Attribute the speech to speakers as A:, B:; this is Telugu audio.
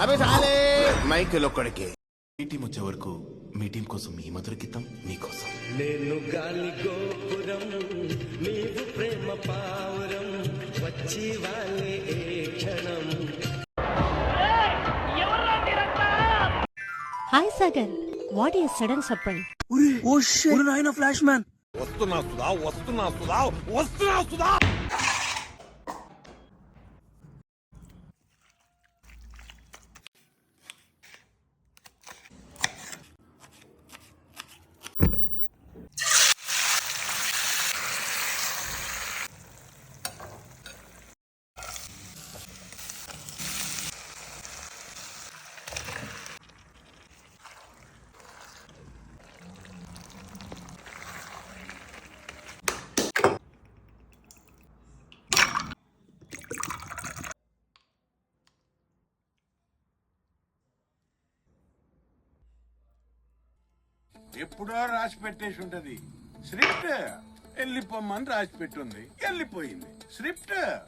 A: అబే సాలే మైకేల్ ఒక్కడికే. మీ టీం వచ్చే వరకు మీ టీం కోసం మీ మధుర గీతం మీకోసం.
B: నేను గాలి గోపురం నీవు ప్రేమ పావురం వచ్చి వాళ్ళే ఏ క్షణం.
C: Hi Sagar, what is sudden surprise?
D: Oh shit నాయనా ఫ్లాష్ మ్యాన్.
E: వస్తున్నా సుధా.
F: ఎప్పుడో రాసి పెట్టేసి ఉంటది స్క్రిప్ట్. వెళ్ళిపోమ్మని రాసి పెట్టుంది, వెళ్ళిపోయింది స్క్రిప్ట్.